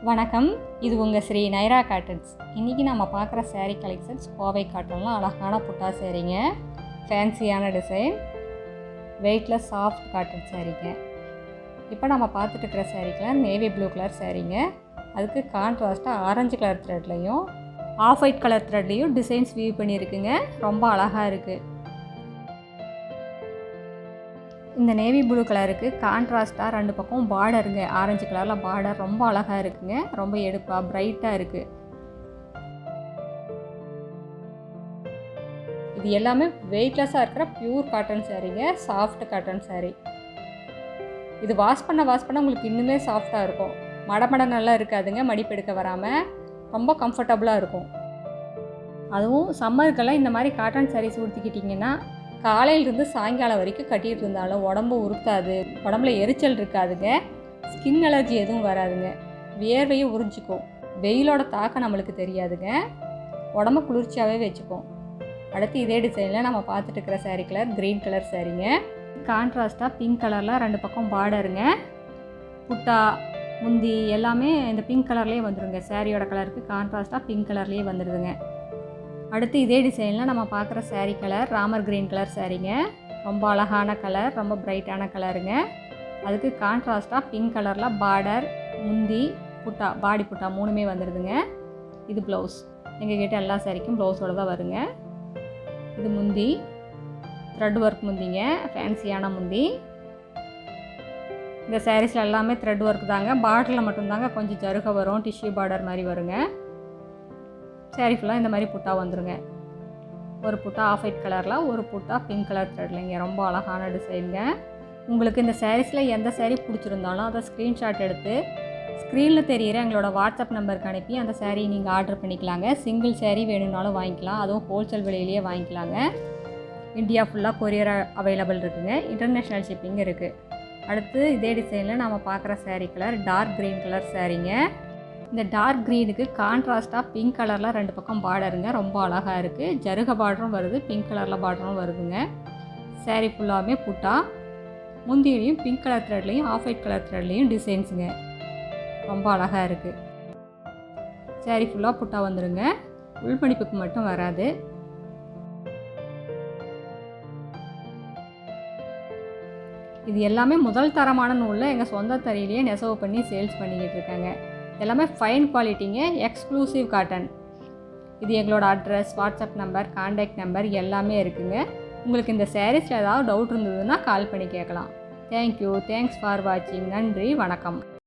வணக்கம், இது உங்கள் ஸ்ரீ நைரா காட்டன்ஸ். இன்றைக்கி நம்ம பார்க்குற சேரீ கலெக்ஷன்ஸ் கோவை காட்டன்லாம் அழகான புட்டா சேரீங்க, ஃபேன்சியான டிசைன், வெயிட்லெஸ் சாஃப்ட் காட்டன் சேரீங்க. இப்போ நம்ம பார்த்துட்டு இருக்கிற sari colour navy blue colour சேரீங்க. அதுக்கு கான்ட்ராஸ்ட்டாக ஆரஞ்சு கலர் த்ரெட்லையும் ஆஃப் ஒயிட் கலர் த்ரெட்லையும் டிசைன்ஸ் வியூ பண்ணியிருக்குங்க. ரொம்ப அழகாக இருக்குது. இந்த நேவி ப்ளூ கலருக்கு கான்ட்ராஸ்ட்டாக ரெண்டு பக்கம் பார்டருங்க, ஆரஞ்சு கலரில் பார்டர் ரொம்ப அழகாக இருக்குங்க. ரொம்ப எடுப்பாக பிரைட்டாக இருக்குது. இது எல்லாமே வெயிட்லெஸ்ஸாக இருக்கிற பியூர் காட்டன் சாரீங்க, சாஃப்ட் காட்டன் சாரீ. இது வாஷ் பண்ண உங்களுக்கு இன்னுமே சாஃப்டாக இருக்கும். மடமட நல்லா இருக்காதுங்க, மடிப்பெடுக்க வராமல் ரொம்ப கம்ஃபர்டபுளாக இருக்கும். அதுவும் சம்மருக்கெல்லாம் இந்த மாதிரி காட்டன் சாரீஸ் உடுத்திக்கிட்டிங்கன்னா காலையிலிருந்து சாயங்காலம் வரைக்கும் கட்டிகிட்டு இருந்தாலும் உடம்பு உறுத்தாது, உடம்புல எரிச்சல் இருக்காதுங்க, ஸ்கின் அலர்ஜி எதுவும் வராதுங்க, வியர்வையும் உறிஞ்சிக்கும், வெயிலோட தாக்கம் நம்மளுக்கு தெரியாதுங்க, உடம்பு குளிர்ச்சியாகவே வச்சுக்கும். அடுத்து இதே டிசைனில் நம்ம பார்த்துட்டு இருக்கிற சாரீ கலர் க்ரீன் கலர் சாரீங்க. கான்ட்ராஸ்ட்டாக பிங்க் கலரில் ரெண்டு பக்கம் பார்டருங்க, புட்டா முந்தி எல்லாமே இந்த பிங்க் கலர்லேயே வந்துடுங்க. சாரியோட கலருக்கு கான்ட்ராஸ்ட்டாக பிங்க் கலர்லேயே வந்துடுதுங்க. அடுத்து இதே டிசைனில் நம்ம பார்க்குற சாரீ கலர் ராமர் க்ரீன் கலர் சாரீங்க. ரொம்ப அழகான கலர், ரொம்ப பிரைட்டான கலருங்க. அதுக்கு கான்ட்ராஸ்ட்டாக பிங்க் கலரில் பார்டர், முந்தி, புட்டா, பாடி புட்டா மூணுமே வந்துடுதுங்க. இது ப்ளவுஸ். எங்கள் கிட்ட எல்லா சாரீக்கும் ப்ளவுஸோடு தான் வருங்க. இது முந்தி, த்ரெட் ஒர்க் முந்திங்க, ஃபேன்சியான முந்தி. இந்த சாரீஸில் எல்லாமே த்ரெட் ஒர்க் தாங்க, பார்டரில் மட்டும்தாங்க கொஞ்சம் ஜருக வரும், டிஷ்யூ பார்டர் மாதிரி வருங்க. சாரீ ஃபுல்லாக இந்த மாதிரி புட்டா வந்துடுங்க. ஒரு புட்டா ஆஃப் ஒயிட் கலரில், ஒரு புட்டா பிங்க் கலர் த்ரெட்லைங்க. ரொம்ப அழகான டிசைனுங்க. உங்களுக்கு இந்த சாரீஸில் எந்த சாரீ பிடிச்சிருந்தாலும் அதை ஸ்க்ரீன்ஷாட் எடுத்து ஸ்க்ரீனில் தெரிகிற எங்களோட வாட்ஸ்அப் நம்பருக்கு அனுப்பி அந்த சாரீ நீங்கள் ஆர்டர் பண்ணிக்கலாங்க. சிங்கிள் சாரீ வேணும்னாலும் வாங்கிக்கலாம், அதுவும் ஹோல்சேல் விலையிலேயே வாங்கிக்கலாங்க. இந்தியா ஃபுல்லாக கொரியர் அவைலபிள் இருக்குதுங்க, இன்டர்நேஷ்னல் ஷிப்பிங் இருக்குது. அடுத்து இதே டிசைனில் நம்ம பார்க்குற sari colour dark green colour சாரீங்க. இந்த டார்க் க்ரீனுக்கு கான்ட்ராஸ்ட்டாக பிங்க் கலரில் ரெண்டு பக்கம் பார்டருங்க. ரொம்ப அழகாக இருக்குது. ஜருக பார்டரும் வருது, பிங்க் கலரில் பார்டரும் வருதுங்க. சாரீ ஃபுல்லாகவே புட்டா, முந்தியிலையும் பிங்க் கலர் த்ரெட்லையும் ஆஃப் ஒயிட் கலர் த்ரெட்லையும் டிசைன்ஸுங்க. ரொம்ப அழகாக இருக்குது. சாரீ ஃபுல்லாக புட்டா வந்துடுங்க, உள்மடிப்புக்கு மட்டும் வராது. இது எல்லாமே முதல் தரமான நூலில் எங்கள் சொந்த தறியிலேயே நெசவு பண்ணி சேல்ஸ் பண்ணிக்கிட்டு இருக்காங்க. எல்லாமே ஃபைன் குவாலிட்டிங்க, எக்ஸ்க்ளூசிவ் காட்டன். இது எங்களோட address, WhatsApp number, contact number எல்லாமே இருக்குங்க. உங்களுக்கு இந்த சாரீஸில் ஏதாவது டவுட் இருந்ததுன்னா கால் பண்ணி கேட்கலாம். தேங்க்யூ, தேங்க்ஸ் ஃபார் வாட்சிங். நன்றி, வணக்கம்.